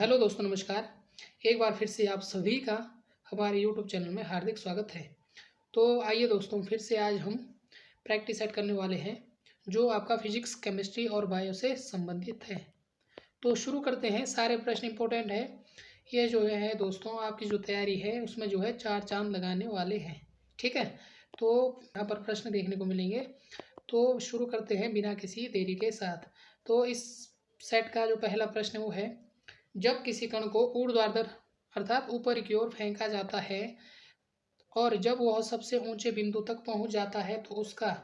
Hello दोस्तों, नमस्कार। एक बार फिर से आप सभी का हमारे यूट्यूब चैनल में हार्दिक स्वागत है। तो आइए दोस्तों, फिर से आज हम प्रैक्टिस सेट करने वाले हैं जो आपका फिजिक्स, केमिस्ट्री और बायो से संबंधित है। तो शुरू करते हैं। सारे प्रश्न इंपॉर्टेंट है। ये जो है दोस्तों, आपकी जो तैयारी है उसमें जो है 4 चांद लगाने वाले हैं। ठीक है, तो यहाँ पर प्रश्न देखने को मिलेंगे। तो शुरू करते हैं बिना किसी देरी के साथ। तो इस सेट का जो पहला प्रश्न वो है, जब किसी कण को ऊर्ध्वाधर अर्थात ऊपर की ओर फेंका जाता है और जब वह सबसे ऊंचे बिंदु तक पहुंच जाता है तो उसका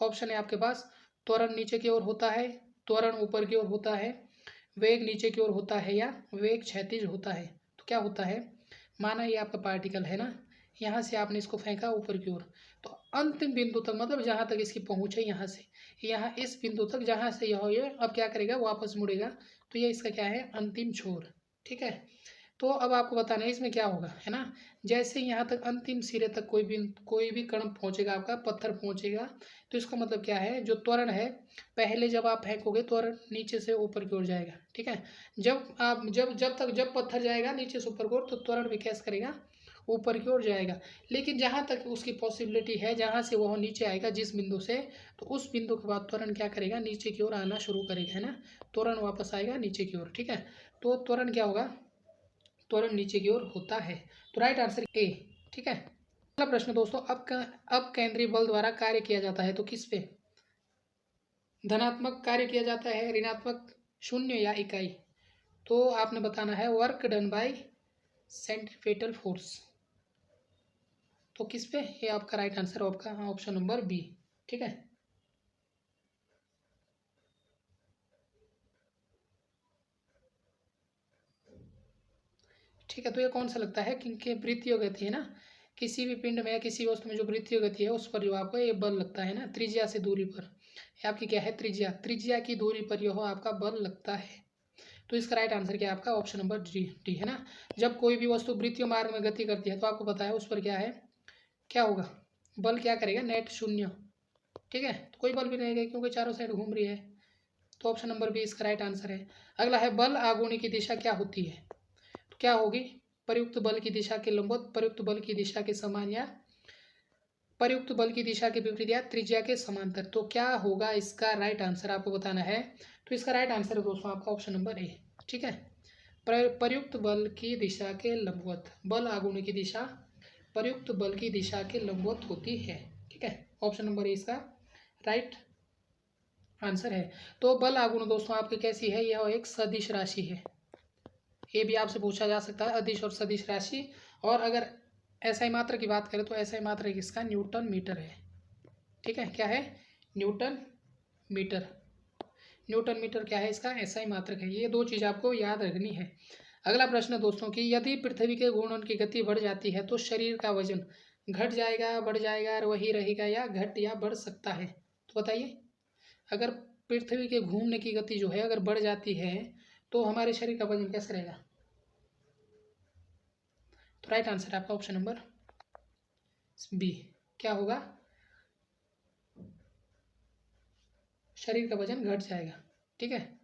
ऑप्शन है आपके पास, त्वरण नीचे की ओर होता है, त्वरण ऊपर की ओर होता है, वेग नीचे की ओर होता है या वेग क्षैतिज होता है। तो क्या होता है, माना ये आपका पार्टिकल है ना, यहाँ से आपने इसको फेंका ऊपर की ओर, तो अंतिम बिंदु तक मतलब जहाँ तक इसकी पहुँच है, यहाँ से यहाँ इस बिंदु तक जहाँ से यह ये अब क्या करेगा, वापस मुड़ेगा। तो ये इसका क्या है, अंतिम छोर। ठीक है, तो अब आपको बताना है इसमें क्या होगा, है ना। जैसे यहाँ तक अंतिम सिरे तक कोई भी कण पहुँचेगा, आपका पत्थर पहुँचेगा, तो इसका मतलब क्या है, जो त्वरण है पहले जब आप फेंकोगे त्वरण नीचे से ऊपर की ओर जाएगा। ठीक है, जब पत्थर जाएगा नीचे से ऊपर की ओर तो त्वरण भी कैसे करेगा, ऊपर की ओर जाएगा। लेकिन जहाँ तक उसकी पॉसिबिलिटी है, जहाँ से वह नीचे आएगा जिस बिंदु से, तो उस बिंदु के बाद त्वरण क्या करेगा, नीचे की ओर आना शुरू करेगा, है ना। त्वरण वापस आएगा नीचे की ओर। ठीक है, तो त्वरण क्या होगा, त्वरण नीचे की ओर होता है। तो राइट आंसर ए। ठीक है, अगला प्रश्न दोस्तों, अब केंद्रीय बल द्वारा कार्य किया जाता है तो किस पे, धनात्मक कार्य किया जाता है, ऋणात्मक, शून्य या इकाई। तो आपने बताना है work done by centripetal force. तो किस पे, ये आपका राइट आंसर आपका ऑप्शन नंबर बी। ठीक है, ठीक है, तो ये कौन सा लगता है, क्योंकि वृत्तीय गति है ना, किसी भी पिंड में या किसी वस्तु में जो वृत्तीय गति है उस पर जो आपको ये बल लगता है ना, त्रिज्या से दूरी पर। ये आपकी क्या है, त्रिज्या, त्रिज्या की दूरी पर यह आपका बल लगता है। तो इसका राइट आंसर क्या है आपका ऑप्शन नंबर डी डी, है ना। जब कोई भी वस्तु वृत्तीय मार्ग में गति करती है तो आपको पता है उस पर क्या है, क्या होगा, बल क्या करेगा, नेट शून्य। ठीक है, तो कोई बल भी नहीं रहेगा क्योंकि चारों साइड घूम रही है। तो ऑप्शन नंबर बी इसका राइट आंसर है। अगला है, बल आघूर्ण की दिशा क्या होती है। तो क्या होगी, प्रयुक्त बल की दिशा के लंबवत, प्रयुक्त बल की दिशा के समान या प्रयुक्त बल की दिशा के विपरीत या त्रिज्या के समांतर। तो क्या होगा इसका राइट आंसर आपको बताना है। तो इसका राइट आंसर है दोस्तों आपका ऑप्शन नंबर ए। ठीक है, प्रयुक्त बल की दिशा के लंबवत, बल आघूर्ण की दिशा प्रयुक्त बल की दिशा के लंबवत होती है। ठीक है, ऑप्शन नंबर ए इसका राइट आंसर है। तो बल आघूर्ण दोस्तों आपकी कैसी है, यह एक सदिश राशि है। ये भी आपसे पूछा जा सकता है, अदिश और सदिश राशि। और अगर एसआई मात्रा की बात करें तो एसआई मात्रा किसका, न्यूटन मीटर है। ठीक है, क्या है, न्यूटन मीटर। न्यूटन मीटर क्या है इसका, एसआई मात्रक है। ये दो चीज़ आपको याद रखनी है। अगला प्रश्न दोस्तों की, यदि पृथ्वी के घूर्णन की गति बढ़ जाती है तो शरीर का वजन घट जाएगा, बढ़ जाएगा, और वही रहेगा, या घट या बढ़ सकता है। तो बताइए, अगर पृथ्वी के घूमने की गति जो है अगर बढ़ जाती है तो हमारे शरीर का वजन कैसे रहेगा। तो राइट आंसर आपका ऑप्शन नंबर बी, क्या होगा, शरीर का वजन घट जाएगा। ठीक है,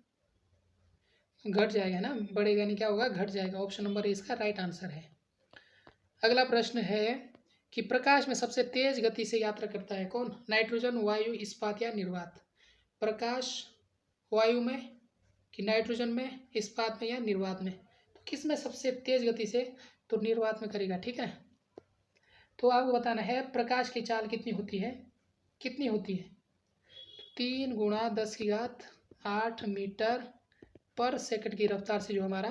घट जाएगा ना, बढ़ेगा नहीं, क्या होगा, घट जाएगा। ऑप्शन नंबर इसका राइट आंसर है। अगला प्रश्न है कि प्रकाश में सबसे तेज गति से यात्रा करता है कौन, नाइट्रोजन, वायु, इस्पात या निर्वात। प्रकाश वायु में कि नाइट्रोजन में, इस्पात में या निर्वात में। तो किस में सबसे तेज गति से, तो निर्वात में करेगा। ठीक है, तो आपको बताना है प्रकाश की चाल कितनी होती है, कितनी होती है, 3 × 10⁸ मीटर पर सेकंड की रफ्तार से जो हमारा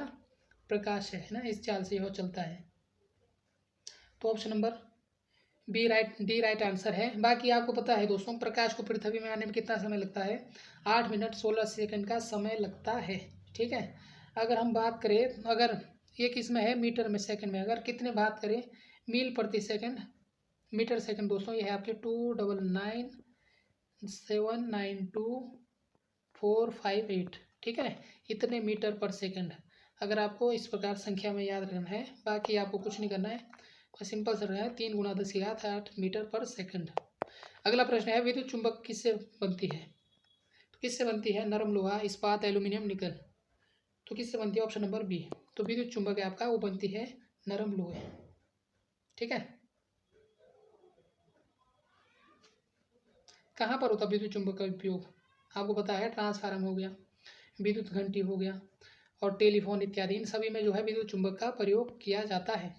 प्रकाश है ना, इस चाल से यह चलता है। तो option number D right answer है। बाकी आपको पता है दोस्तों, प्रकाश को पृथ्वी में आने में कितना समय लगता है, 8 मिनट 16 सेकंड का समय लगता है। ठीक है, अगर हम बात करें, अगर ये किस में है, मीटर में, सेकंड में, अगर कितने बात करें, मील प्रति सेकंड, मीटर सेकंड दोस्तों, ये है आपके 299,792,458। ठीक है, इतने मीटर पर सेकंड। अगर आपको इस प्रकार संख्या में याद रखना है, बाकी आपको कुछ नहीं करना है, बस सिंपल सा है, 3 × 10⁸ मीटर पर सेकंड। अगला प्रश्न है, विद्युत चुंबक किससे बनती है। तो किससे बनती है, नरम लोहा, इस्पात, एल्यूमिनियम, निकल। तो किससे बनती है, ऑप्शन नंबर बी। तो विद्युत चुंबक है आपका वो बनती है नरम लोहे। ठीक है, कहाँ पर होता है विद्युत चुंबक का उपयोग? आपको पता है ट्रांसफार्मर हो गया, विद्युत घंटी हो गया और टेलीफोन इत्यादि, इन सभी में जो है विद्युत चुंबक का प्रयोग किया जाता है।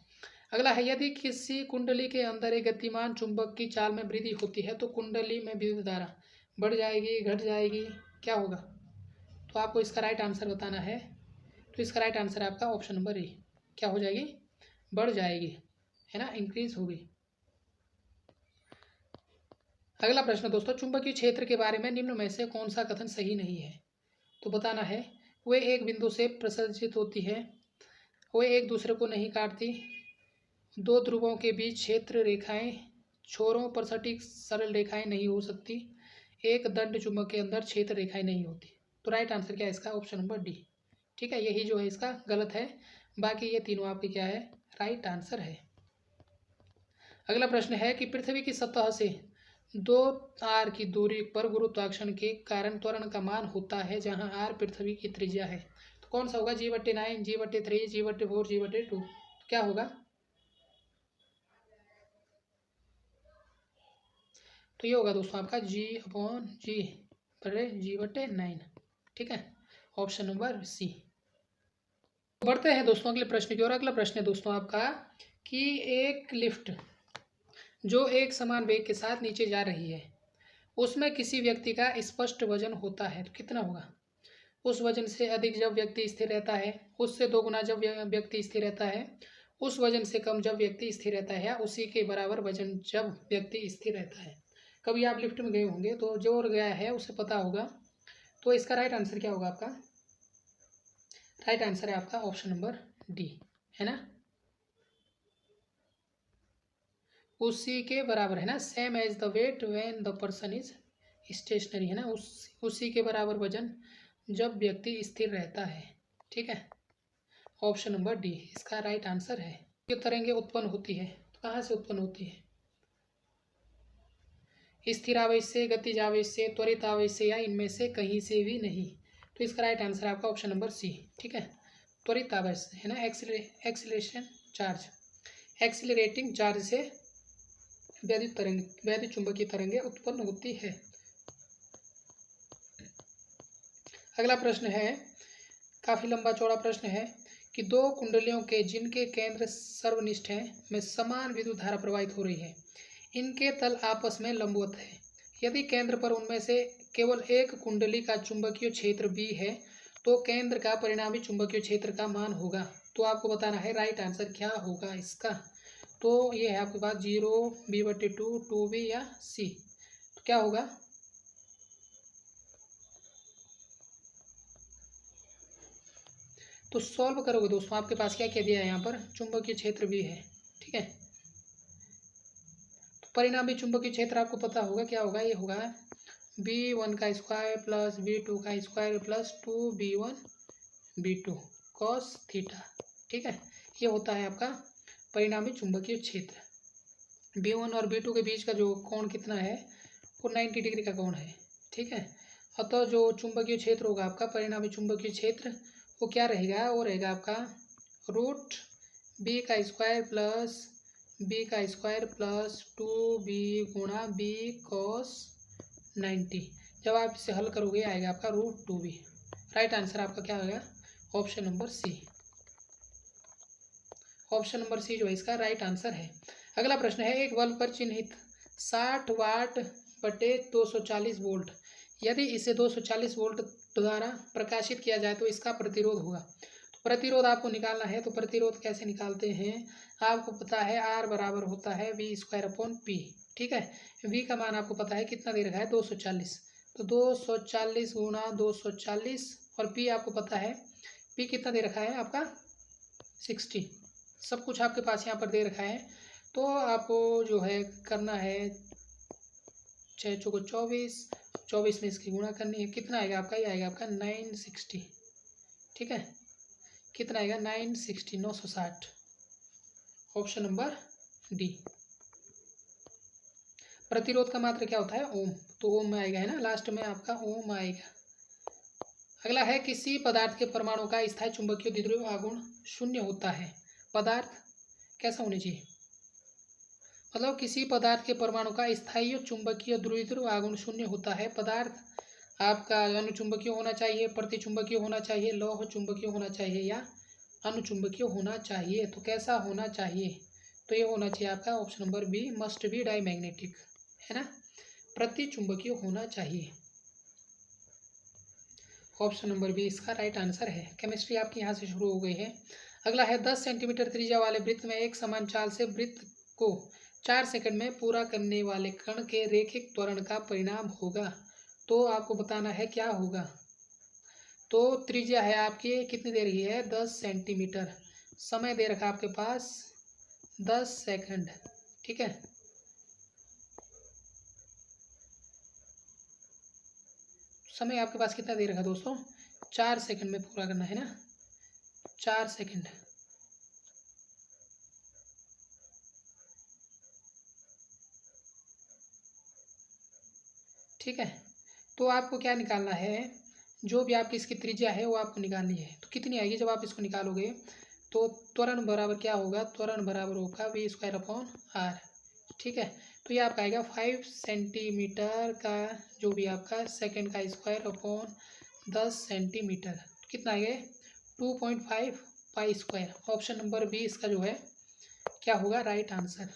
अगला है, यदि किसी कुंडली के अंदर एक गतिमान चुंबक की चाल में वृद्धि होती है तो कुंडली में विद्युत धारा बढ़ जाएगी, घट जाएगी, क्या होगा? तो आपको इसका राइट आंसर बताना है। तो इसका राइट आंसर है आपका ऑप्शन नंबर ए। क्या हो जाएगी? बढ़ जाएगी, है ना, इंक्रीज होगी। अगला प्रश्न दोस्तों, चुंबकीय क्षेत्र के बारे में निम्न में से कौन सा कथन सही नहीं है? तो बताना है, वे एक बिंदु से प्रसरित होती है, वे एक दूसरे को नहीं काटती, दो ध्रुवों के बीच क्षेत्र रेखाएं छोरों पर सटीक सरल रेखाएं नहीं हो सकती, एक दंड चुंबक के अंदर क्षेत्र रेखाएं नहीं होती। तो राइट आंसर क्या है इसका? Option number D. ठीक है, यही जो है इसका गलत है, बाकी ये तीनों आपके क्या है? राइट आंसर है। अगला प्रश्न है कि पृथ्वी की सतह से 2 r की दूरी पर गुरुत्वाकर्षण के कारण त्वरण का मान होता है जहां r पृथ्वी की त्रिज्या है। तो कौन सा होगा? G/9, G/3, G/4, G/2? तो क्या होगा? तो ये होगा दोस्तों आपका G/9। ठीक है, ऑप्शन नंबर सी। बढ़ते हैं दोस्तों अगले प्रश्न की ओर। अगला प्रश्न है दोस्तों आपका कि एक लिफ्ट जो एक समान वेग के साथ नीचे जा रही है उसमें किसी व्यक्ति का स्पष्ट वजन होता है, तो कितना होगा? उस वजन से अधिक जब व्यक्ति स्थिर रहता है, उससे 2 गुना जब व्यक्ति स्थिर रहता है, उस वजन से कम जब व्यक्ति स्थिर रहता है, या उसी के बराबर वजन जब व्यक्ति स्थिर रहता है। कभी आप लिफ्ट में गए होंगे तो जो गया है उसे पता होगा। तो इसका राइट आंसर क्या होगा आपका? राइट आंसर है आपका ऑप्शन नंबर डी, है ना, उसी के बराबर, है ना, same as the weight when the person is stationary, है ना, उसी के बराबर वजन जब व्यक्ति स्थिर रहता है। ठीक है, ऑप्शन नंबर डी इसका राइट आंसर है। ये तरंगें उत्पन्न होती है, तो कहाँ से उत्पन्न होती है? स्थिर आवेश से, गतिज आवेश से, त्वरित आवेश से, या इनमें से कहीं से भी नहीं। तो इसका राइट आंसर है आपका ऑप्शन नंबर सी। ठीक है, त्वरित आवेश, है ना, एक्सिलेशन चार्ज, एक्सिलरेटिंग चार्ज से वैद्युत चुंबकीय तरंगें उत्पन्न होती है। अगला प्रश्न है, काफी लंबा चौड़ा प्रश्न है कि 2 कुंडलियों के जिनके केंद्र सर्वनिष्ठ हैं में समान विद्युत धारा प्रवाहित हो रही है, इनके तल आपस में लंबवत है। यदि केंद्र पर उनमें से केवल एक कुंडली का चुंबकीय क्षेत्र B है तो केंद्र का परिणामी चुंबकीय क्षेत्र का मान होगा। तो आपको बताना है राइट आंसर क्या होगा इसका। तो ये है आपके पास 0, B/2, 2B या C। तो क्या होगा? तो सॉल्व करोगे दोस्तों, आपके पास क्या क्या दिया है यहाँ पर? चुंबकीय क्षेत्र भी है। ठीक है, तो परिणामी चुंबकीय क्षेत्र आपको पता होगा क्या होगा? ये होगा B1 का स्क्वायर प्लस B2 का square plus 2B1 B2 cos theta. ठीक है, ये होता है आपका परिणामी चुंबकीय क्षेत्र। B1 और B2 के बीच का जो कोण कितना है? वो 90 डिग्री का कोण है। ठीक है, अतः जो चुंबकीय क्षेत्र होगा आपका, परिणामी चुंबकीय क्षेत्र, वो क्या रहेगा? वो रहेगा आपका रूट B का स्क्वायर प्लस B का स्क्वायर प्लस 2B गुणा B कॉस 90। जब आप इसे हल करोगे आएगा आपका रूट 2B। राइट आंसर आपका क्या आएगा? Option number C. Option number C जो है इसका राइट आंसर है। अगला प्रश्न है, एक बल्ब पर चिन्हित 60 वाट बटे 240 वोल्ट, यदि इसे 240 वोल्ट द्वारा प्रकाशित किया जाए तो इसका प्रतिरोध होगा। तो प्रतिरोध आपको निकालना है। तो प्रतिरोध कैसे निकालते हैं? आपको पता है R बराबर होता है V²/P। ठीक है, V का मान आपको पता है कितना दे रखा है? 240। तो 240 गुणा 240 और P आपको पता है, P कितना दे रखा है आपका? 60। सब कुछ आपके पास यहाँ पर दे रखा है। तो आपको जो है करना है 6 चौको 24, 24 में इसकी गुणा करनी है। कितना आएगा आपका? ये आएगा आपका 960। ठीक है, कितना आएगा? 960, 960। Option number D. प्रतिरोध का मात्रा क्या होता है? ओम। तो ओम में आएगा, है ना, लास्ट में आपका ओम आएगा। अगला है किसी पदार्थ के परमाणु का स्थायी चुंबकीय द्विध्रुव आघूर्ण शून्य होता है। पदार्थ कैसा होना चाहिए, मतलब किसी पदार्थ के परमाणु का स्थायी चुंबकीय द्विध्रुव आघूर्ण शून्य होता है। पदार्थ आपका अनुचुंबकीय होना चाहिए, प्रतिचुंबकीय होना चाहिए, लौह चुंबकीय होना चाहिए या अनुचुंबकीय होना चाहिए। तो कैसा होना चाहिए, तो ये होना चाहिए आपका option number B, must be diamagnetic, है ना, प्रतिचुंबकीय होना चाहिए। ऑप्शन नंबर बी इसका राइट आंसर है। केमिस्ट्री आपकी यहाँ से शुरू हो गई है। अगला है 10 सेंटीमीटर त्रिज्या वाले वृत्त में एक समान चाल से वृत्त को 4 सेकंड में पूरा करने वाले कण के रैखिक त्वरण का परिणाम होगा। तो आपको बताना है क्या होगा। तो त्रिज्या है आपकी कितनी दे रही है, 10 सेंटीमीटर, समय दे रखा आपके पास 10 सेकंड, ठीक है। समय आपके पास कितना दे रखा दोस्तों, 4 सेकंड में पूरा करना है ना, 4 सेकंड। ठीक है, तो आपको क्या निकालना है, जो भी आपकी इसकी त्रिज्या है वो आपको निकालनी है। तो कितनी आएगी जब आप इसको निकालोगे, तो त्वरण बराबर क्या होगा, त्वरण बराबर होगा v²/r, ठीक है। तो ये आपका आएगा 5 सेंटीमीटर का जो भी आपका सेकंड का स्क्वायर/10 सेंटीमीटर, कितना आएगा 2.5 pi square. Option number B इसका जो है क्या होगा राइट आंसर।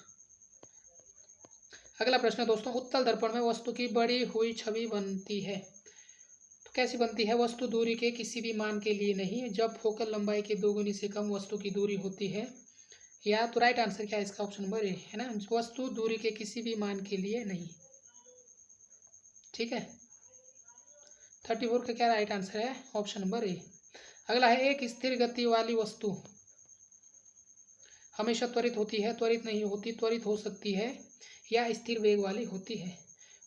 अगला प्रश्न दोस्तों, उत्तल दर्पण में वस्तु की बड़ी हुई छवि बनती है। तो कैसी बनती है, वस्तु दूरी के किसी भी मान के लिए नहीं, जब फोकल लंबाई के दोगुनी से कम वस्तु की दूरी होती है, या तो राइट आंसर क्या है इसका, ऑप्शन नंबर ए, है ना, वस्तु दूरी के किसी भी मान के लिए नहीं, ठीक है। 34 का क्या राइट आंसर है, ऑप्शन नंबर ए। अगला है एक स्थिर गति वाली वस्तु हमेशा त्वरित होती है, त्वरित नहीं होती, त्वरित हो सकती है या स्थिर वेग वाली होती है।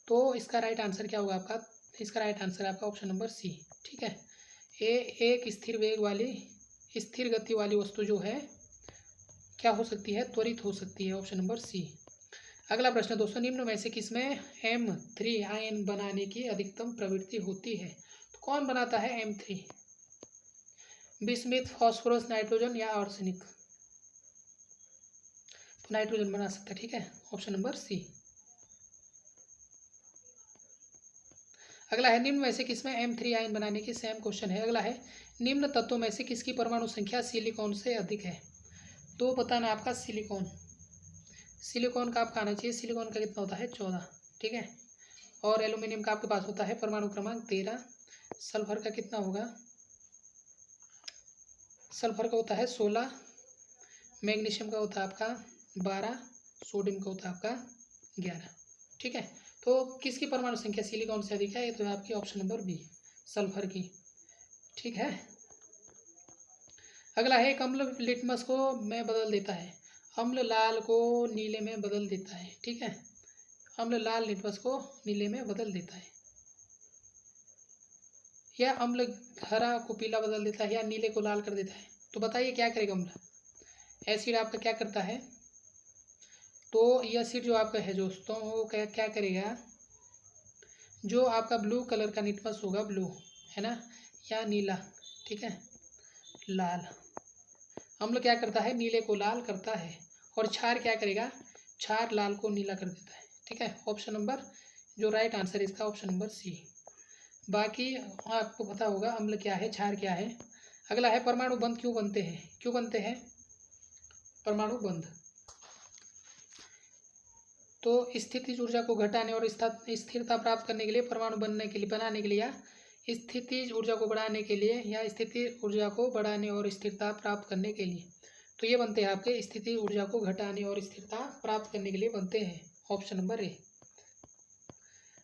तो इसका राइट आंसर क्या होगा आपका, इसका राइट आंसर आपका ऑप्शन नंबर सी, ठीक है। एक स्थिर वेग वाली स्थिर गति वाली वस्तु जो है क्या हो सकती है, त्वरित हो सकती है, ऑप्शन नंबर सी। अगला प्रश्न दोस्तों, निम्न में से किसमें M3 आयन बनाने की अधिकतम प्रवृत्ति होती है। तो कौन बनाता है M3, बिस्मिथ, फास्फोरस, नाइट्रोजन या आर्सेनिक। तो नाइट्रोजन बना सकता है, ठीक है, ऑप्शन नंबर सी। अगला है निम्न में से किसमें M3 आयन बनाने की, सेम क्वेश्चन है। अगला है निम्न तत्वों में से किसकी परमाणु संख्या सिलिकॉन से अधिक है। तो बताना आपका सिलिकॉन, सिलिकॉन का आपका आना चाहिए, सिलिकॉन का कितना होता है 14, ठीक है। और एल्यूमिनियम का आपके पास होता है परमाणु क्रमांक 13, सल्फर का कितना होगा, सल्फर का होता है 16, मैग्नीशियम का होता है आपका 12, सोडियम का होता है आपका 11, ठीक है। तो किसकी परमाणु संख्या सिलिकॉन से अधिक है, ये तो है आपकी ऑप्शन नंबर बी, सल्फर की, ठीक है। अगला है एक अम्ल लिटमस को में बदल देता है, अम्ल लाल को नीले में बदल देता है, ठीक है। अम्ल लाल लिटमस को नीले में बदल देता है, या अम्ल हरा को पीला बदल देता है, या नीले को लाल कर देता है। तो बताइए क्या करेगा अम्ल, एसिड आपका क्या करता है, तो यह एसिड जो आपका है दोस्तों वो क्या करेगा, जो आपका ब्लू कलर का लिटमस होगा, ब्लू है ना, या नीला, ठीक है, लाल, अम्ल क्या करता है, नीले को लाल करता है, और क्षार क्या करेगा, क्षार लाल को नीला कर देता है, ठीक है। ऑप्शन नंबर जो राइट आंसर है इसका ऑप्शन नंबर सी। बाकी आपको पता होगा अम्ल क्या है, क्षार क्या है। अगला है परमाणु बंध क्यों बनते हैं, क्यों बनते हैं परमाणु बंध। तो स्थितिज ऊर्जा को घटाने और स्थिरता प्राप्त करने के लिए, परमाणु बनाने के लिए या स्थितिज ऊर्जा को बढ़ाने के लिए, या स्थिति ऊर्जा को बढ़ाने और स्थिरता प्राप्त करने के लिए। तो ये बनते हैं आपके स्थिति ऊर्जा को घटाने और स्थिरता प्राप्त करने के लिए बनते हैं, ऑप्शन नंबर ए।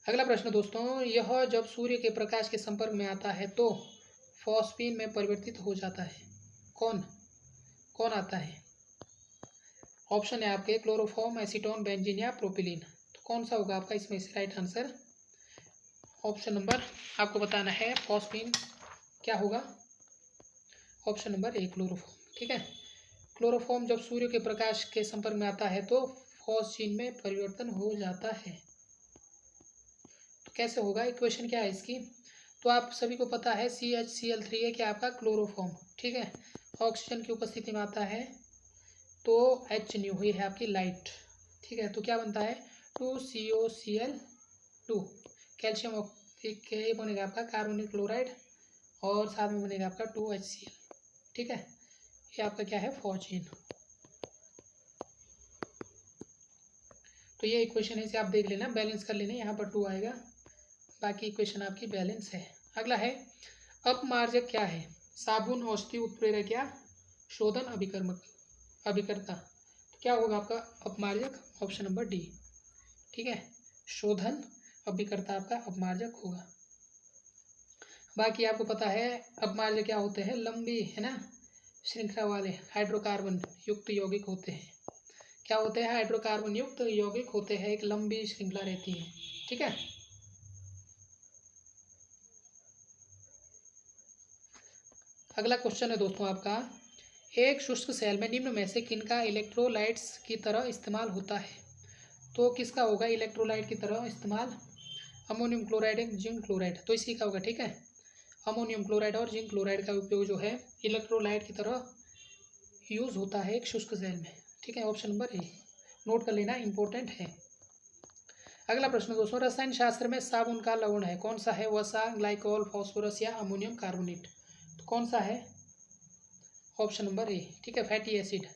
अगला प्रश्न दोस्तों, यह जब सूर्य के प्रकाश के संपर्क में आता है तो फॉस्फीन में परिवर्तित हो जाता है। कौन कौन आता है, ऑप्शन है आपके क्लोरोफॉर्म, एसीटोन, बेंजीन या प्रोपिलीन। तो कौन सा होगा आपका इसमें से राइट आंसर, ऑप्शन नंबर आपको बताना है फॉस्फीन क्या होगा, ऑप्शन नंबर ए क्लोरोफॉर्म, ठीक है। क्लोरोफॉर्म जब सूर्य के प्रकाश के संपर्क में आता है तो फॉस्फीन में परिवर्तन हो जाता है। तो कैसे होगा, इक्वेशन क्या है इसकी, तो आप सभी को पता है CHCl3 है क्या आपका क्लोरोफॉर्म, ठीक है। ऑक्सीजन की उपस्थिति में आता है तो H न्यू ये है आपकी लाइट, ठीक है। तो क्या बनता है 2COCl2, कैल्शियम के बनेगा आपका कार्बोनिक क्लोराइड और साथ में बनेगा आपका 2HCl, ठीक है। ये आपका क्या है फॉर्चीन। तो ये इक्वेशन है, इसे आप देख लेना, बैलेंस कर लेना, यहाँ पर 2 आएगा, बाकी इक्वेशन आपकी बैलेंस है। अगला है अपमार्जक क्या है, साबुन, औषधि, उत्प्रेरक या शोधन अभिकर्ता। तो क्या होगा आपका अपमार्जक, ऑप्शन नंबर डी, ठीक है। शोधन अभिकर्ता आपका अपमार्जक होगा। बाकी आपको पता है अपमार्जक क्या होते हैं, लंबी है ना श्रृंखला वाले हाइड्रोकार्बन युक्त यौगिक होते हैं। क्या होते हैं, हाइड्रोकार्बन युक्त यौगिक होते हैं, एक लंबी श्रृंखला रहती है, ठीक है। अगला क्वेश्चन है दोस्तों आपका, एक शुष्क सेल में निम्न में से किनका इलेक्ट्रोलाइट्स की तरह इस्तेमाल होता है। तो किसका होगा इलेक्ट्रोलाइट की तरह इस्तेमाल, अमोनियम क्लोराइड, जिंक क्लोराइड, तो इसी का होगा, ठीक है। अमोनियम क्लोराइड और जिंक क्लोराइड का उपयोग जो है इलेक्ट्रोलाइट की तरह यूज होता है एक शुष्क सेल में, ठीक है। ऑप्शन नंबर ए, नोट कर लेना, इंपॉर्टेंट है। अगला प्रश्न दोस्तों, रसायन शास्त्र में साबुन का लवण है, कौन सा है, वसा, ग्लाइकोल, फास्फोरस या अमोनियम कार्बोनेट। तो कौन सा है, ऑप्शन नंबर ए, ठीक है, फैटी एसिड।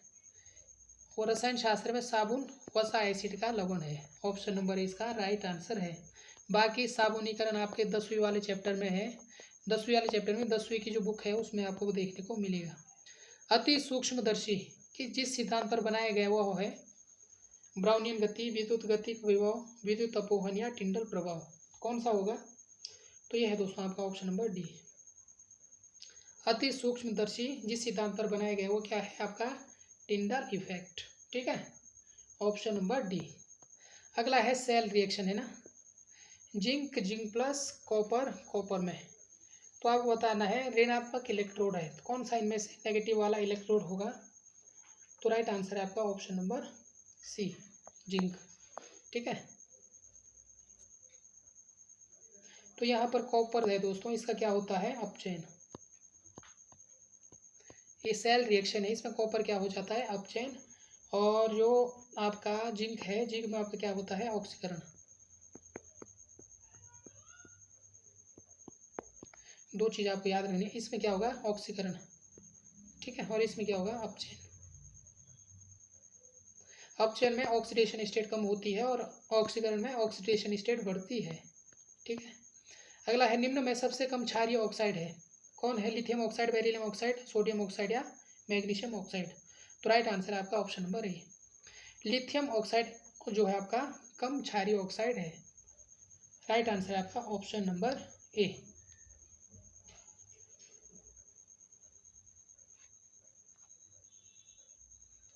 वो रसायन शास्त्र में साबुन वसा एसिड का लवण है, ऑप्शन नंबर ए इसका राइट आंसर है। बाकी साबुनीकरण आपके 10वीं वाले चैप्टर में है, 10वीं वाले चैप्टर में 10वीं की जो बुक है उसमें आपको देखने को मिलेगा। अति सूक्ष्मदर्शी कि जिस सिद्धांत पर बनाया गया वह है ब्राउनियन गति, विद्युत गतिक विभव, विद्युत अपोहन या टिंडल प्रभाव। कौन सा होगा, तो यह है दोस्तों आपका ऑप्शन नंबर डी, अति सूक्ष्मदर्शी जिस सिद्धांत पर बनाया गया वो क्या है आपका टिंडल इफेक्ट, ठीक है, ऑप्शन नंबर डी। अगला है सेल रिएक्शन है ना, जिंक प्लस कॉपर में, तो आपको बताना है ऋणात्मक इलेक्ट्रोड है, तो कौन सा इनमें से नेगेटिव वाला इलेक्ट्रोड होगा। तो राइट आंसर है आपका ऑप्शन नंबर सी, जिंक, ठीक है। तो यहाँ पर कॉपर है दोस्तों, इसका क्या होता है अपचयन, ये सेल रिएक्शन है, इसमें कॉपर क्या हो जाता है अपचयन, और जो आपका जिंक है, जिंक में आपका क्या होता है ऑक्सीकरण। दो चीज़ आपको याद रखनी है, इसमें क्या होगा ऑक्सीकरण, ठीक है, और इसमें क्या होगा अपचयन। अपचयन में ऑक्सीडेशन स्टेट कम होती है और ऑक्सीकरण में ऑक्सीडेशन स्टेट बढ़ती है, ठीक है। अगला है निम्न में सबसे कम क्षारीय ऑक्साइड है, कौन है, lithium oxide, beryllium oxide, sodium oxide या मैग्नीशियम ऑक्साइड। तो राइट आंसर है आपका option number A, lithium oxide जो है आपका कम क्षारीय ऑक्साइड है, राइट आंसर है आपका ऑप्शन नंबर ए।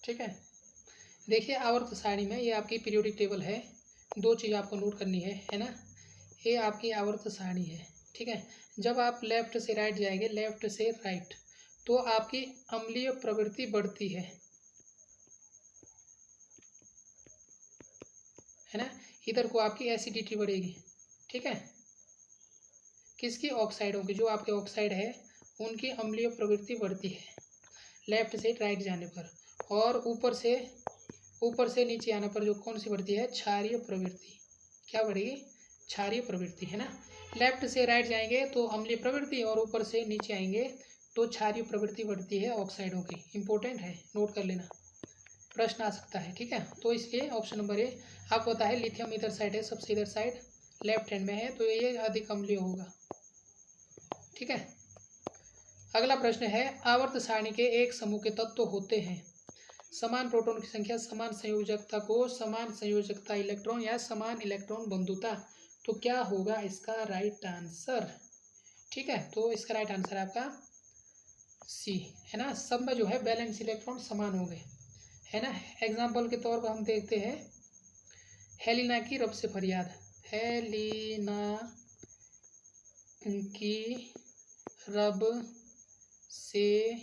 ठीक है, देखिए आवर्त सारणी में ये आपकी पीरियोडिक टेबल है, दो चीज़ आपको नोट करनी है ना, ये आपकी आवर्त सारणी है, ठीक है। जब आप लेफ्ट से राइट जाएंगे, लेफ्ट से राइट, तो आपकी अम्लीय प्रवृत्ति बढ़ती है ना, इधर को आपकी एसिडिटी बढ़ेगी, ठीक है। किसकी, ऑक्साइडों की, जो आपके ऑक्साइड है उनकी अम्लीय प्रवृत्ति बढ़ती है लेफ्ट से राइट जाने पर, और ऊपर से नीचे आने पर जो कौन सी बढ़ती है, क्षारीय प्रवृत्ति, क्या बढ़ेगी, क्षारीय प्रवृत्ति, है ना। लेफ्ट से राइट जाएंगे तो अम्लीय प्रवृत्ति, और ऊपर से नीचे आएंगे तो क्षारीय प्रवृत्ति बढ़ती है ऑक्साइडों की, इंपॉर्टेंट है, नोट कर लेना, प्रश्न आ सकता है, ठीक है। तो इसलिए ऑप्शन नंबर ए आपको पता है, लिथियम इधर साइड है, सबसे इधर साइड लेफ्ट हैंड में है, तो ये अधिक अम्लीय होगा, ठीक है। अगला प्रश्न है, आवर्त सारणी के एक समूह के तत्व होते हैं, समान प्रोटॉन की संख्या, समान संयोजकता कोष, समान संयोजकता इलेक्ट्रॉन या समान इलेक्ट्रॉन बंधुता। तो क्या होगा इसका राइट आंसर, ठीक है। तो इसका राइट आंसर आपका सी, है ना, सब में जो है बैलेंस इलेक्ट्रॉन समान हो गए, है ना। एग्जाम्पल के तौर पर हम देखते हैं हेलिना की रब से फरियाद, हेलिना की रब से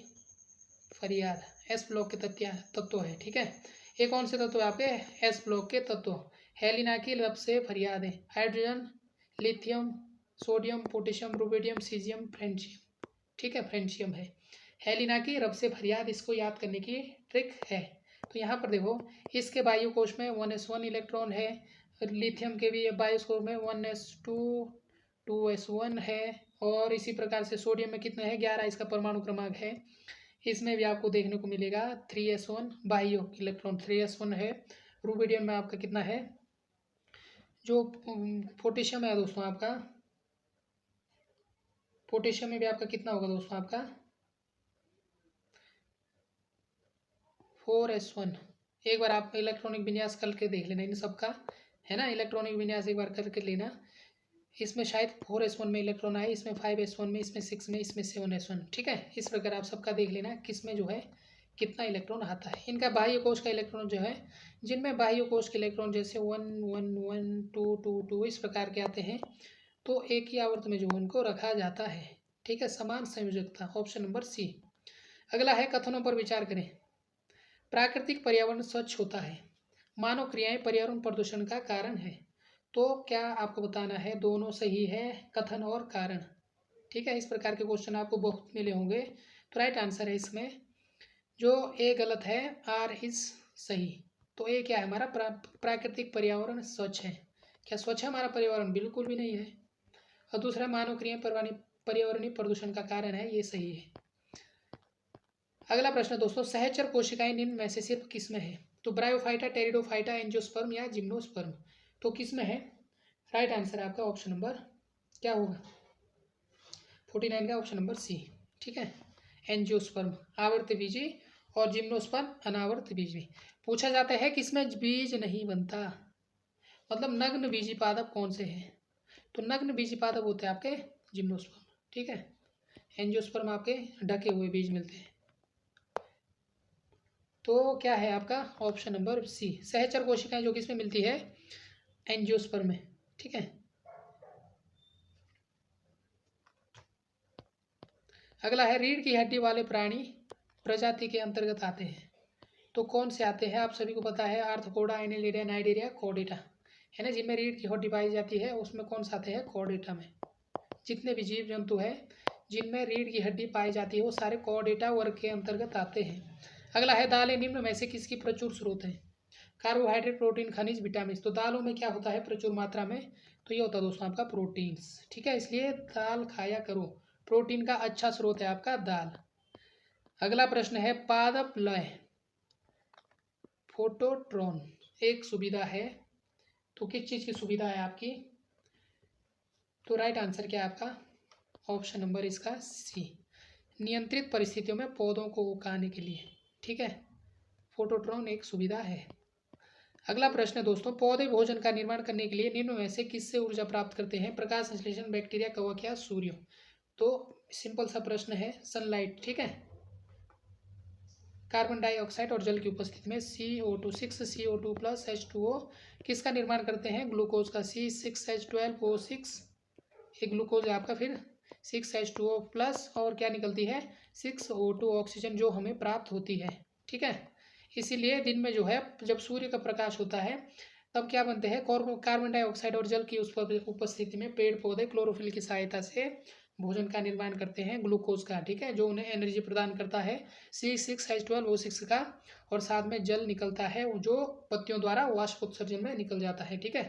फरियाद, एस ब्लॉक के तत्व है, ठीक है। ये कौन से तत्व है आपके, एस ब्लॉक के तत्व, हेलिना की रब से फरियाद है, hydrogen, lithium, sodium, potassium, rubidium, caesium, francium. ठीक है, फ्रेंशियम है। हेलिना की रब से फरियाद, इसको याद करने की ट्रिक है। तो यहाँ पर देखो, इसके वायु कोश में 1s1 इलेक्ट्रॉन है। लिथियम के भी वायु कोश में 1s2 2s1 है। और इसी प्रकार से सोडियम में कितना है, 11 इसका परमाणु क्रमांक है। इसमें भी आपको देखने को मिलेगा 3s1 बाह्य इलेक्ट्रॉन 3s1 है। रुबिडियम में आपका कितना है, जो पोटेशियम है दोस्तों आपका, पोटेशियम में भी आपका कितना होगा दोस्तों, आपका 4s1। एक बार आप इलेक्ट्रॉनिक विन्यास करके देख लेना इन सबका, है ना, इलेक्ट्रॉनिक विन्यास एक बार करके लेना। इसमें शायद 4s1 में इलेक्ट्रॉन आए, इसमें 5s1 में, इसमें 6 में, इसमें 7s1। ठीक है, इस प्रकार आप सबका देख लेना किस में जो है कितना इलेक्ट्रॉन आता है। इनका बाह्य कोश का इलेक्ट्रॉन जो है, जिनमें बाह्य कोश के इलेक्ट्रॉन जैसे 1 1 1 2 2 2 इस प्रकार के आते हैं, तो एक ही आवर्त में जो उनको रखा जाता है। ठीक है, समान संयोजकता, ऑप्शन नंबर सी। अगला है कथनों पर विचार करें। प्राकृतिक पर्यावरण स्वच्छ होता है, मानव क्रियाएं पर्यावरण प्रदूषण का कारण है। तो क्या आपको बताना है, दोनों सही है, कथन और कारण। ठीक है, इस प्रकार के क्वेश्चन आपको बहुत मिले होंगे। तो राइट आंसर है इसमें जो ए गलत है, आर इज सही। तो ए क्या है हमारा, प्राकृतिक पर्यावरण स्वच्छ है। क्या स्वच्छ है हमारा पर्यावरण, बिल्कुल भी नहीं है। और दूसरा मानव क्रियाएं पर्यावरणीय प्रदूषण का कारण है, ये सही है। अगला प्रश्न दोस्तों, सहचर कोशिकाएं निम्न में से सिर्फ किस में है। तो ब्रायोफाइटा, टेरिडोफाइटा, एंजियोस्पर्म या जिम्नोस्पर्म। तो किस में है, राइट आंसर आपका ऑप्शन नंबर क्या होगा, 49 का ऑप्शन नंबर सी। ठीक है, एंजियोस्पर्म आवर्त बीजी और जिम्नोस्पर्म अनावर्त बीजी। पूछा जाता है किसमें बीज नहीं बनता, मतलब नग्न बीजी पादप कौन से हैं। तो नग्न बीजी पादप होते हैं आपके जिम्नोस्पर्म। ठीक है, एंजियोस्पर्म आपके ढके हुए बीज मिलते हैं। तो क्या है आपका ऑप्शन नंबर सी, सहचर कोशिकाएं जो किसमें मिलती है, एंजियोस्पर्म में। ठीक है, अगला है रीढ़ की हड्डी वाले प्राणी प्रजाति के अंतर्गत आते हैं। तो कौन से आते हैं, आप सभी को पता है, आर्थ्रोपोडा, एनेलिडा, नाइडेरिया, कॉर्डेटा, है ना। जिनमें रीढ़ की हड्डी पाई जाती है उसमें कौन सा आते हैं, कॉर्डेटा में। जितने भी जीव जंतु है जिनमें रीढ़ की हड्डी पाई जाती है वो सारे कॉर्डेटा वर्ग के अंतर्गत आते हैं। अगला है दालें निम्न में से किसकी प्रचुर स्रोत है। कार्बोहाइड्रेट, प्रोटीन, खनिज, विटामिन। तो दालों में क्या होता है प्रचुर मात्रा में, तो ये होता है दोस्तों आपका प्रोटीन्स। ठीक है, इसलिए दाल खाया करो, प्रोटीन का अच्छा स्रोत है आपका दाल। अगला प्रश्न है पादप लय फोटोट्रॉन एक सुविधा है, तो किस चीज़ की सुविधा है आपकी। तो राइट आंसर क्या है आपका ऑप्शन नंबर इसका सी, नियंत्रित परिस्थितियों में पौधों को उगाने के लिए। ठीक है, फोटोट्रॉन एक सुविधा है। अगला प्रश्न है दोस्तों, पौधे भोजन का निर्माण करने के लिए निम्न में से किससे ऊर्जा प्राप्त करते हैं, प्रकाश संश्लेषण, बैक्टीरिया, कवक या सूर्य। तो सिंपल सा प्रश्न है, सनलाइट। ठीक है, कार्बन डाइऑक्साइड और जल की उपस्थिति में CO2 6 CO2 प्लस H2O किसका निर्माण करते हैं, ग्लूकोज का। C6H12O6 एक ग्लूकोज है आपका, फिर 6H2O प्लस और क्या निकलती है 6O2 ऑक्सीजन जो हमें प्राप्त होती है। ठीक है, इसीलिए दिन में जो है जब सूर्य का प्रकाश होता है तब क्या बनते हैं, कार्बन डाइऑक्साइड और जल की उस उपस्थिति में पेड़ पौधे क्लोरोफिल की सहायता से भोजन का निर्माण करते हैं ग्लूकोज का। ठीक है, जो उन्हें एनर्जी प्रदान करता है C6H12O6 का, और साथ में जल निकलता है जो पत्तियों द्वारा वाष्पोत्सर्जन में निकल जाता है। ठीक है,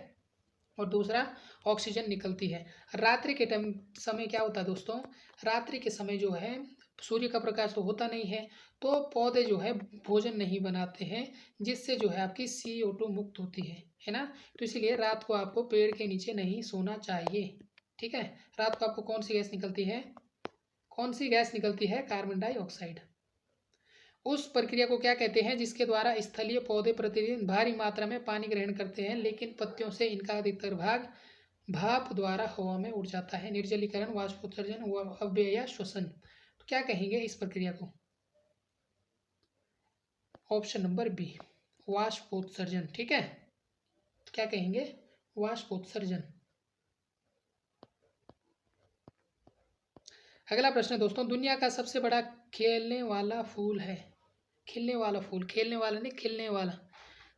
और दूसरा ऑक्सीजन निकलती है। रात्रि के टाइम समय क्या होता है दोस्तों, रात्रि के समय जो है सूर्य का प्रकाश तो होता नहीं है, तो पौधे जो है भोजन नहीं बनाते हैं, जिससे जो है आपकी CO2 मुक्त होती है ना। तो इसीलिए रात को आपको पेड़ के नीचे नहीं सोना चाहिए। ठीक है, रात को आपको कौन सी गैस निकलती है, कौन सी गैस निकलती है, कार्बन डाइऑक्साइड। उस प्रक्रिया को क्या कहते हैं जिसके द्वारा स्थलीय पौधे प्रतिदिन भारी मात्रा में पानी ग्रहण करते हैं, लेकिन पत्तियों से इनका अधिकतर भाग भाप द्वारा हवा में उड़ जाता है, निर्जलीकरण, वाष्पोत्सर्जन, अव्यय या श्वसन। तो क्या कहेंगे इस प्रक्रिया को, ऑप्शन नंबर बी, वाष्पोत्सर्जन। ठीक है, तो क्या कहेंगे, वाष्पोत्सर्जन। अगला प्रश्न दोस्तों, दुनिया का सबसे बड़ा खेलने वाला फूल है, खिलने वाला फूल, खेलने वाला नहीं खिलने वाला।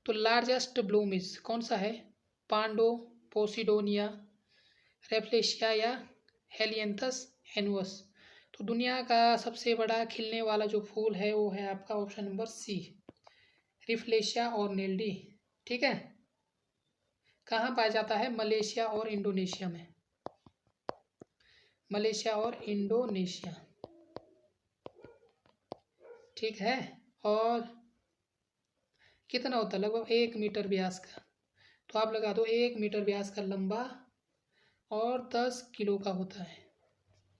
तो लार्जेस्ट ब्लूम इज कौन सा है, पांडो, पोसिडोनिया, रेफ्लेशिया या हेलियंथस एनुअस। तो दुनिया का सबसे बड़ा खिलने वाला जो फूल है वो है आपका ऑप्शन नंबर सी, रिफ्लेशिया ऑर्नेल्डी। ठीक है, कहाँ पाया जाता है? मलेशिया और इंडोनेशिया में, मलेशिया और इंडोनेशिया। ठीक है, और कितना होता है? लगभग 1 मीटर व्यास का। तो आप लगा दो 1 मीटर व्यास का लंबा और 10 किलो का होता है।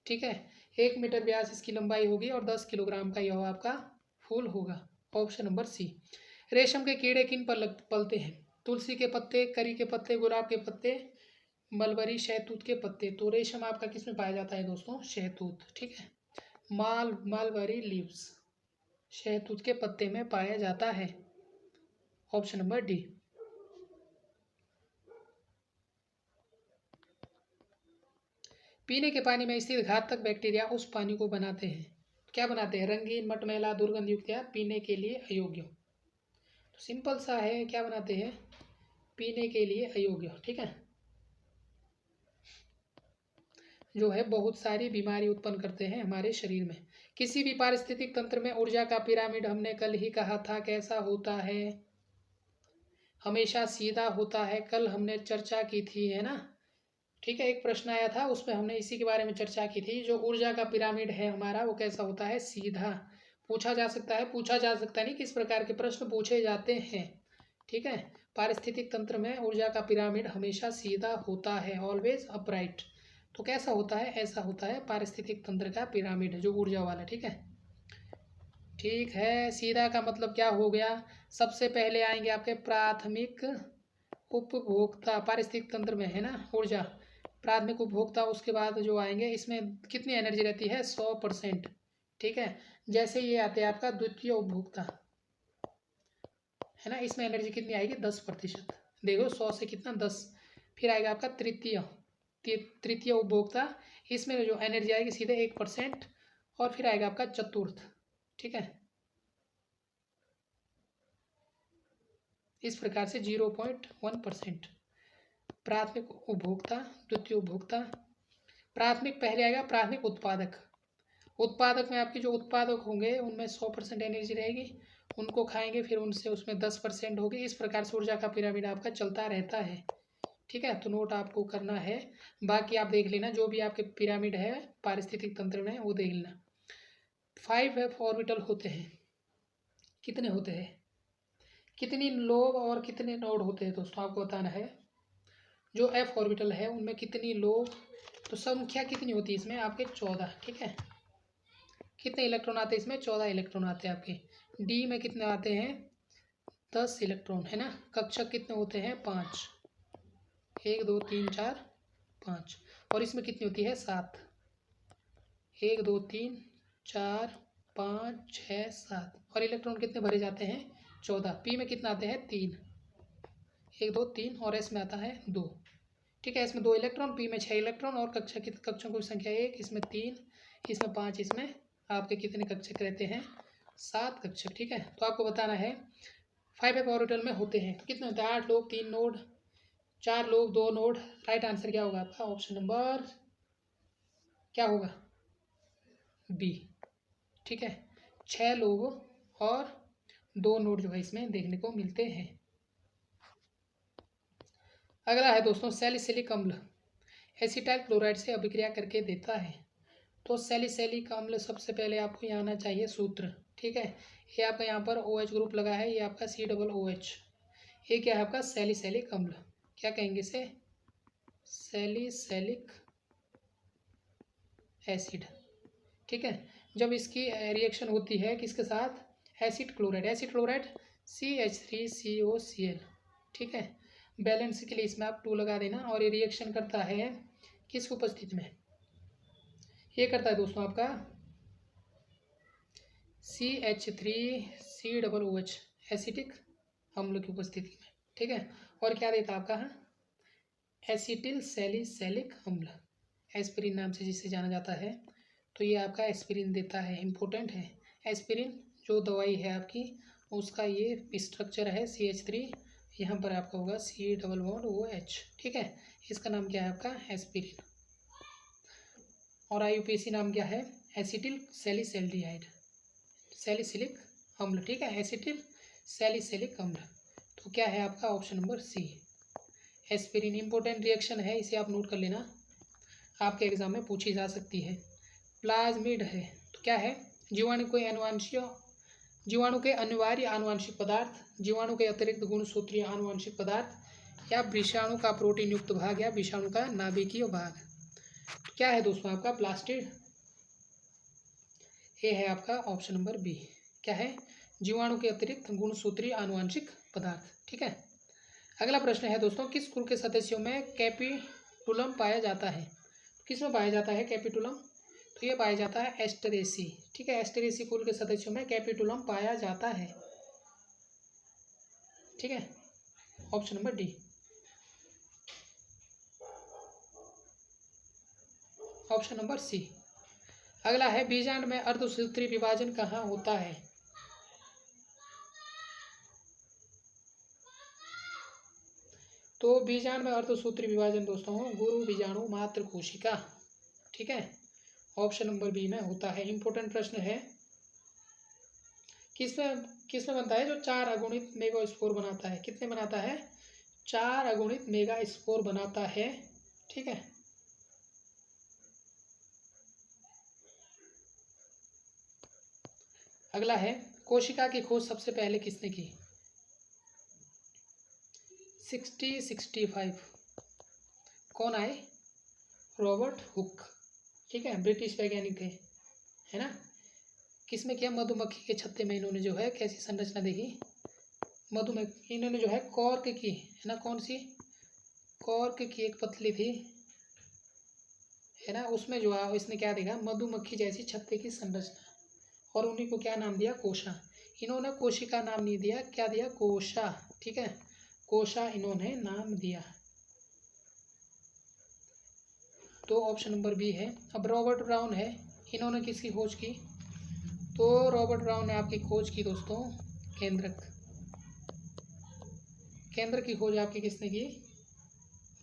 ठीक है, 1 मीटर व्यास इसकी लंबाई होगी और 10 किलोग्राम का यह आपका फूल होगा। Option number C. रेशम के कीड़े किन पर पलते हैं? तुलसी के पत्ते, करी के पत्ते, गुलाब के पत्ते, मलबरी, शहतूत के पत्ते। तो रेशम आपका किस में पाया जाता है दोस्तों? शहतूत। ठीक है, मालबरी लीव्स, शहतूत के पत्ते में पाया जाता है। Option number D. पीने के पानी में स्थित घातक बैक्टीरिया उस पानी को बनाते हैं, क्या बनाते हैं? रंगीन, मटमैला, दुर्गंध युक्त या पीने के लिए अयोग्य। तो सिंपल सा है, क्या बनाते हैं? पीने के लिए अयोग्य। ठीक है, जो है बहुत सारी बीमारी उत्पन्न करते हैं हमारे शरीर में। किसी भी पारिस्थितिक तंत्र में ऊर्जा का पिरामिड हमने कल ही कहा था कैसा होता है? हमेशा सीधा होता है। कल हमने चर्चा की थी, है ना? ठीक है, एक प्रश्न आया था उसमें हमने इसी के बारे में चर्चा की थी। जो ऊर्जा का पिरामिड है हमारा वो कैसा होता है? सीधा। पूछा जा सकता है, पूछा जा सकता नहीं, किस प्रकार के प्रश्न पूछे जाते हैं। ठीक है, पारिस्थितिक तंत्र में ऊर्जा का पिरामिड हमेशा सीधा होता है, ऑलवेज अपराइट। तो कैसा होता है? ऐसा होता है पारिस्थितिक तंत्र का पिरामिड जो ऊर्जा वाला। ठीक है, ठीक है, सीधा का मतलब क्या हो गया? सबसे पहले आएंगे आपके प्राथमिक उपभोक्ता, पारिस्थितिक तंत्र में है ना ऊर्जा, प्राथमिक उपभोक्ता। उसके बाद जो आएंगे इसमें कितनी एनर्जी रहती है? 100%। ठीक है, जैसे ये आते हैं आपका द्वितीय उपभोक्ता, है ना, इसमें एनर्जी कितनी आएगी? 10%। देखो 100 से कितना? 10। फिर आएगा आपका तृतीय उपभोक्ता, इसमें जो एनर्जी आएगी सीधे 1%। और फिर आएगा आपका चतुर्थ। ठीक है, इस प्रकार से 0.1%। प्राथमिक उपभोक्ता, द्वितीय उपभोक्ता। प्राथमिक पहले आएगा प्राथमिक उत्पादक। उत्पादक में आपके जो उत्पादक होंगे उनमें 100% एनर्जी रहेगी, उनको खाएंगे, फिर उनसे उसमें 10% होगी। इस प्रकार से ऊर्जा का पिरामिड आपका चलता रहता है। ठीक है, तो नोट आपको करना है, बाकी आप देख लेना जो भी आपके पिरामिड है पारिस्थितिक तंत्र में वो देख लेना। 5f ऑर्बिटल होते हैं, कितने होते हैं? कितनी लोब और कितने नोड होते हैं दोस्तों आपको बताना है। जो f ऑर्बिटल है उनमें कितनी लोब, तो संख्या कितनी होती है इसमें? आपके 14। ठीक है, कितने इलेक्ट्रॉन आते हैं इसमें? 14 इलेक्ट्रॉन आते हैं आपके। डी में कितने आते हैं? 10 इलेक्ट्रॉन, है ना। कक्षक कितने होते हैं? 5। 1 2 3 4 5। और इसमें कितनी होती है? 7। 1 2 3 4 5 6 7। और इलेक्ट्रॉन कितने भरे जाते हैं? 14। पी में कितने आते हैं? 3। 1 2 3 और एस में आता है 2। ठीक है, इसमें 2 इलेक्ट्रॉन, पी में 6 इलेक्ट्रॉन। और कक्षों की संख्या 1, इसमें 3, इसमें 5, इसमें आपके कितने कक्षक रहते हैं? 7 कक्षक। ठीक है, तो आपको बताना है 5f ऑर्बिटल में होते हैं तो कितने होते हैं? 8 लोग, 3 नोड, 4 लोग, 2 नोड। राइट आंसर क्या होगा आपका? ऑप्शन नंबर क्या होगा? बी। ठीक है, 6 लोग और 2 नोड जो है इसमें देखने को मिलते हैं। अगला है दोस्तों सैलिसिलिक अम्ल, एसिटाइल क्लोराइड से अभिक्रिया करके देता है। तो सैलिसिलिक अम्ल सबसे पहले आपको यहाँ आना चाहिए सूत्र। ठीक है, ये आपका यहाँ पर OH ग्रुप लगा है, ये आपका COOH। ये क्या है आपका? सैलिसिलिक अम्ल। क्या कहेंगे इसे? Salicylic acid. ठीक है, जब इसकी रिएक्शन होती है किसके साथ? Acid chloride, acid chloride CH3COCl। ठीक है, बैलेंस के लिए इसमें आप 2 लगा देना। और ये रिएक्शन करता है किस उपस्थिति में? ये करता है दोस्तों आपका CH3COOH एसिटिक अम्ल की उपस्थिति में। ठीक है, और क्या देता है आपका? एसिटिल सैलिसिलिक अम्ल, एस्पिरिन नाम से जिसे जाना जाता है। तो ये आपका एस्पिरिन देता है, इम्पोर्टेंट है। एस्पिरिन जो दवाई है आपकी उसका ये स्ट्रक्चर है CH3 यहाँ पर आपका होगा C डबल बॉन्ड OH, ठीक है। इसका नाम क्या है आपका एस्पिरिन। और IUPAC नाम क्या है एसिटिल सैलिसैल्डिहाइड, सैलिसिलिक अम्ल, ठीक है, एसिटिल सैलिसिलिक अम्ल। तो क्या है आपका option number C aspirin. Important reaction है, इसे आप नोट कर लेना, आपके एग्जाम में पूछी जा सकती है। प्लाज्मिड है तो क्या है जीवाणु के अनिवार्य आनुवंशिक पदार्थ, जीवाणु के अतिरिक्त गुणसूत्रीय आनुवंशिक पदार्थ, या विषाणु का प्रोटीन युक्त भाग, या विषाणु का नाभिकीय भाग। तो क्या है दोस्तों आपका प्लास्टिड, ये है आपका ऑप्शन नंबर बी। क्या है जीवाणु के अतिरिक्त गुणसूत्रीय आनुवंशिक पदार्थ, ठीक है। अगला प्रश्न है दोस्तों, किस कुल के सदस्यों में कैपिटुलम पाया जाता है। किस में पाया जाता है कैपिटुलम, तो ये पाया जाता है एस्टेरेसी, ठीक है। एस्टेरेसी कुल के सदस्यों में कैपिटुलम पाया जाता है, ठीक है, option number D. Option number C. अगला है बीजांड में अर्धसूत्री विभाजन कहाँ होता है। तो बीजांड में अर्धसूत्री विभाजन दोस्तों गुरु बीजाणु मात्र कोशिका, ठीक है, ऑप्शन नंबर बी में होता है। इंपॉर्टेंट प्रश्न है, किसमें बनता है जो 4 अगुणित मेगास्पोर बनाता है, कितने बनाता है 4 अगुणित मेगास्पोर बनाता है, ठीक है। अगला है कोशिका की खोज सबसे पहले किसने की। 65 कौन आए, रॉबर्ट हुक, ठीक है, ब्रिटिश वैज्ञानिक थे, है ना। किसमें किया, मधुमक्खी के छत्ते में इन्होंने जो है कैसी संरचना देखी, मधुमक्खी इन्होंने जो है कॉर्क की, है ना, कौन सी कॉर्क की एक पतली थी, है ना, उसमें जो है इसने क्या देखा मधुमक्खी जैसी छत्ते की संरचना, और उन्हीं को क्या नाम दिया कोशा। इन्होंने कोशिका नाम नहीं दिया, क्या दिया कोशा, ठीक है, कोशा इन्होंने नाम दिया। तो ऑप्शन नंबर बी है। अब रॉबर्ट ब्राउन है, इन्होंने किसकी खोज की, तो रॉबर्ट ब्राउन ने आपकी खोज की दोस्तों केंद्रक, केंद्र की खोज आपकी किसने की,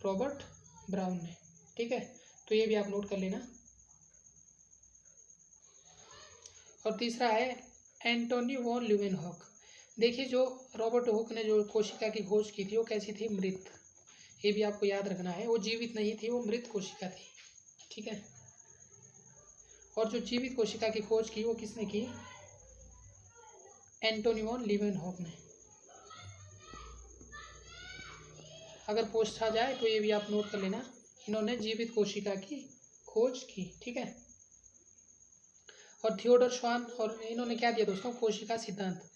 रॉबर्ट ब्राउन ने, ठीक है। तो ये भी आप नोट कर लेना। और तीसरा है एंटोनी वॉन ल्यूवेनहॉक। देखिए जो रॉबर्ट हुक ने जो कोशिका की खोज की थी वो कैसी थी, मृत, ये भी आपको याद रखना है, वो जीवित नहीं थी, वो मृत कोशिका थी, ठीक है। और जो जीवित कोशिका की खोज की वो किसने की, एंटोनी वॉन ल्यूवेनहॉक ने। अगर पूछा जाए तो ये भी आप नोट कर लेना, इन्होंने जीवित कोशिका की खोज की, ठीक है। और थियोडर श्वान, और इन्होंने क्या दिया दोस्तों कोशिका सिद्धांत,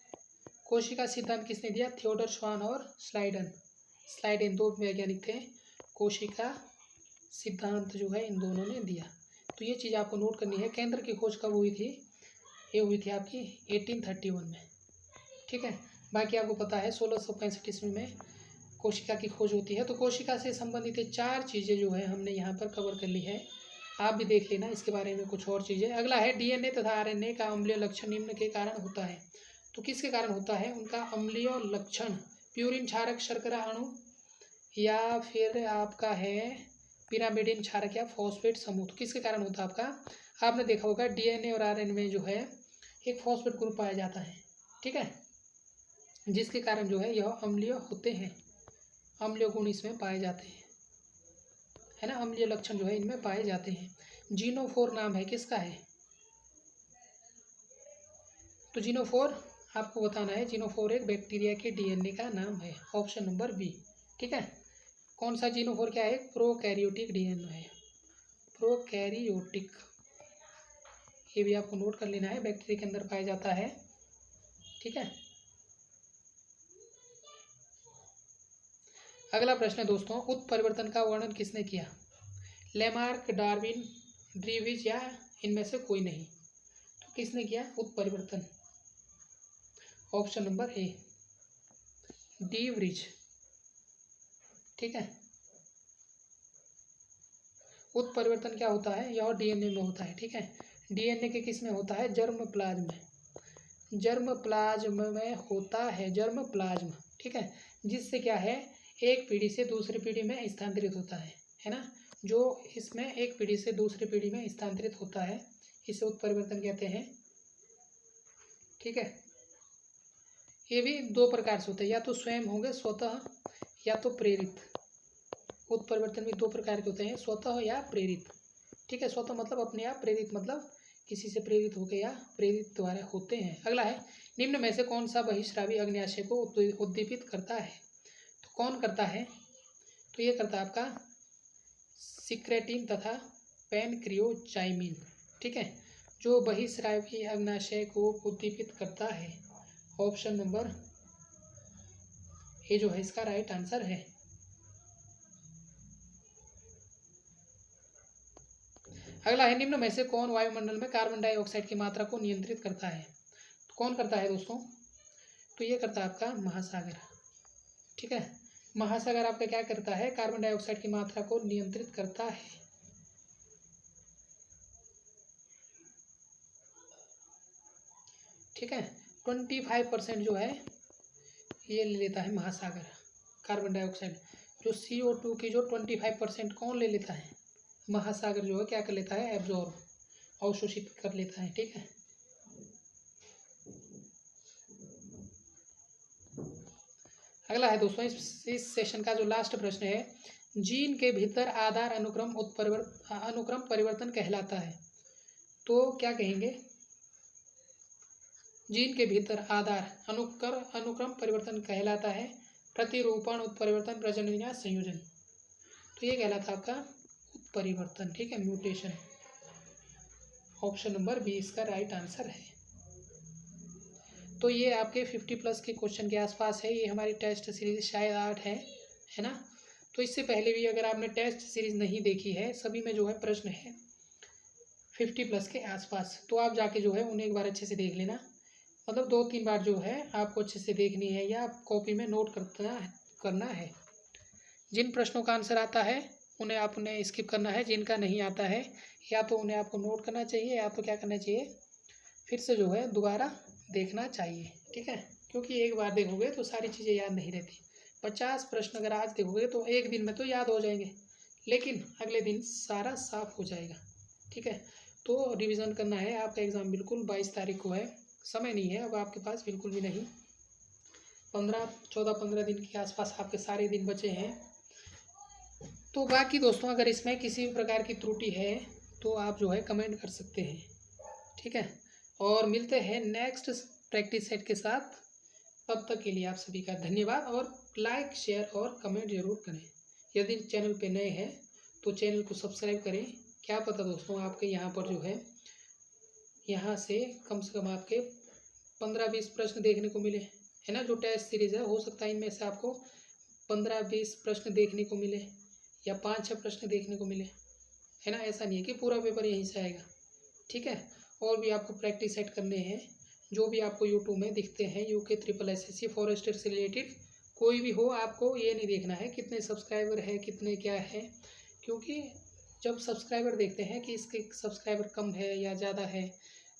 कोशिका सिद्धांत किसने दिया, थियोडर श्वान और स्लाइडेन दो वैज्ञानिक थे, कोशिका सिद्धांत जो है इन दोनों ने दिया। तो ये चीज़ आपको नोट करनी है। केंद्र की खोज कब हुई थी, ये हुई थी आपकी 1831 में, ठीक है। बाकी आपको पता है 1665 ईस्वी में कोशिका की खोज होती है। तो कोशिका से संबंधित 4 चीज़ें जो है हमने यहाँ पर कवर कर ली है, आप भी देख लेना इसके बारे में कुछ और चीज़ें। अगला है डीएनए तथा आरएनए का अम्लीय लक्षण निम्न के कारण होता है। तो किसके कारण होता है उनका अम्लीय लक्षण, प्यूरिन क्षारक शर्करा अणु, या फिर आपका है पिरामिडिन क्षारक या फॉस्फेट समूह। तो किसके कारण होता है आपका, आपने देखा होगा डीएनए और आरएनए में जो है एक फॉस्फेट ग्रुप पाया जाता है, ठीक है, जिसके कारण जो है यह अम्लीय होते हैं, अम्लीय गुण इसमें पाए जाते हैं, है ना, अम्लीय लक्षण जो है इनमें पाए जाते हैं। जीनोफोर नाम है किसका है, तो जीनोफोर आपको बताना है, जीनोफोर एक बैक्टीरिया के डीएनए का नाम है, ऑप्शन नंबर बी, ठीक है। कौन सा जीनोफोर क्या है, प्रोकैरियोटिक डीएनए है, प्रोकैरियोटिक, ये भी आपको नोट कर लेना है, बैक्टीरिया के अंदर पाया जाता है, ठीक है। अगला प्रश्न है दोस्तों, उत्परिवर्तन का वर्णन किसने किया, लेमार्क, डार्विन, ड्रीविज, या इनमें से कोई नहीं। तो किसने किया उत्परिवर्तन, ऑप्शन नंबर ए डीवरिज, ठीक है। उत्परिवर्तन क्या होता है, यह डीएनए में होता है, ठीक है। डीएनए के किस में होता है, जर्म प्लाज्म में, जर्म प्लाज्म में होता है, जर्म प्लाज्म, ठीक है, जिससे क्या है एक पीढ़ी से दूसरी पीढ़ी में स्थानांतरित होता है ना, जो इसमें एक पीढ़ी से दूसरी पीढ़ी में स्थानांतरित होता है, इसे उत्परिवर्तन कहते हैं, ठीक है। ये भी दो प्रकार से होता है, या तो स्वयं होंगे स्वतः या तो प्रेरित। उत्परिवर्तन भी दो प्रकार के होते हैं, स्वतः या प्रेरित, ठीक है। स्वतः मतलब अपने आप, प्रेरित मतलब किसी से प्रेरित होकर या प्रेरित द्वारा होते हैं। अगला है, निम्न में से कौन सा बहिस्रावी अग्न्याशय को उद्दीपित करता है? तो कौन करता है? तो ये करता है आपका सिक्रेटिन तथा पैनक्रियोजाइमिन, ठीक है, जो बहिस्रावी अग्न्याशय को उद्दीपित करता है। ऑप्शन नंबर ए जो है इसका राइट आंसर है। अगला है, निम्न में से कौन वायुमंडल में कार्बन डाइऑक्साइड की मात्रा को नियंत्रित करता है? तो कौन करता है दोस्तों? तो ये करता है आपका महासागर, ठीक है। महासागर आपका क्या करता है? कार्बन डाइऑक्साइड की मात्रा को नियंत्रित करता है, ठीक है। 25% जो है ये ले लेता है महासागर कार्बन डाइऑक्साइड। जो CO2 की जो 25% कौन ले लेता है? महासागर जो है क्या कर लेता है? एब्जॉर्ब, अवशोषित कर लेता है, ठीक है। अगला है दोस्तों, इस सेशन का जो लास्ट प्रश्न है, जीन के भीतर आधार अनुक्रम परिवर्तन कहलाता है। तो क्या कहेंगे? जीन के भीतर आधार अनुक्रम परिवर्तन कहलाता है प्रतिरूपण, उत्परिवर्तन, प्रजनन या संयोजन। तो ये कहलाता है आपका उत्परिवर्तन, ठीक है, म्यूटेशन। ऑप्शन नंबर बी इसका राइट आंसर है। तो ये आपके 50+ के क्वेश्चन के आसपास है। ये हमारी टेस्ट सीरीज शायद 8 है ना। तो इससे पहले भी अगर आपने टेस्ट सीरीज नहीं देखी है, सभी में जो है प्रश्न है 50+ के आसपास, तो आप जाके जो है उन्हें एक बार अच्छे से देख लेना। मतलब 2-3 बार जो है आपको अच्छे से देखनी है या आप कॉपी में नोट करना है। जिन प्रश्नों का आंसर आता है उन्हें आपने स्किप करना है, जिनका नहीं आता है या तो उन्हें आपको नोट करना चाहिए या तो क्या करना चाहिए, फिर से जो है दोबारा देखना चाहिए, ठीक है। क्योंकि एक बार देखोगे तो सारी चीज़ें याद नहीं रहती। 50 प्रश्न अगर आज देखोगे तो एक दिन में तो याद हो जाएंगे, लेकिन अगले दिन सारा साफ हो जाएगा, ठीक है। तो रिवीजन करना है। आपका एग्ज़ाम बिल्कुल 22 तारीख को है, समय नहीं है अब आपके पास बिल्कुल भी नहीं। 14-15 दिन के आसपास आपके सारे दिन बचे हैं। तो बाकी दोस्तों अगर इसमें किसी भी प्रकार की त्रुटि है तो आप जो है कमेंट कर सकते हैं, ठीक है। और मिलते हैं नेक्स्ट प्रैक्टिस सेट के साथ। तब तक के लिए आप सभी का धन्यवाद, और लाइक, शेयर और कमेंट जरूर करें। यदि चैनल पे नए हैं तो चैनल को सब्सक्राइब करें। क्या पता दोस्तों आपके यहाँ पर जो है यहाँ से कम आपके 15-20 प्रश्न देखने को मिले, है ना। जो टेस्ट सीरीज है हो सकता है इनमें से आपको 15-20 प्रश्न देखने को मिले या 5-6 प्रश्न देखने को मिले, है ना। ऐसा नहीं है कि पूरा पेपर यहीं से आएगा, ठीक है। और भी आपको प्रैक्टिस सेट करने हैं जो भी आपको यूट्यूब में दिखते हैं, UK SSSC फॉरेस्टर से रिलेटेड कोई भी हो, आपको ये नहीं देखना है कितने सब्सक्राइबर है, कितने क्या है। क्योंकि जब सब्सक्राइबर देखते हैं कि इसके सब्सक्राइबर कम है या ज़्यादा है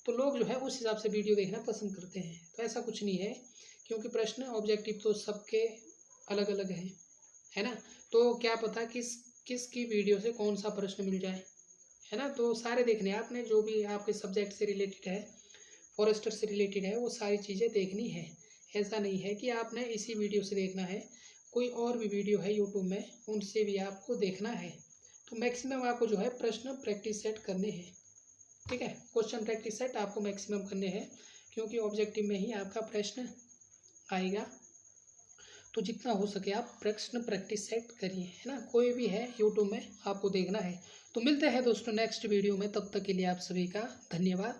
तो लोग जो है उस हिसाब से वीडियो देखना पसंद करते हैं। तो ऐसा कुछ नहीं है, क्योंकि प्रश्न ऑब्जेक्टिव तो सबके अलग अलग हैं, है ना। तो क्या पता किसकी वीडियो से कौन सा प्रश्न मिल जाए, है ना। तो सारे देखने हैं आपने, जो भी आपके सब्जेक्ट से रिलेटेड है, फॉरेस्टर से रिलेटेड है, वो सारी चीज़ें देखनी है। ऐसा नहीं है कि आपने इसी वीडियो से देखना है, कोई और भी वीडियो है यूट्यूब में उनसे भी आपको देखना है। तो मैक्सिमम आपको जो है प्रश्न प्रैक्टिस सेट करने हैं, ठीक है। क्वेश्चन प्रैक्टिस सेट आपको मैक्सिमम करने हैं, क्योंकि ऑब्जेक्टिव में ही आपका प्रश्न आएगा। तो जितना हो सके आप प्रश्न प्रैक्टिस सेट करिए, है ना। कोई भी है यूट्यूब में आपको देखना है। तो मिलते हैं दोस्तों नेक्स्ट वीडियो में, तब तक के लिए आप सभी का धन्यवाद।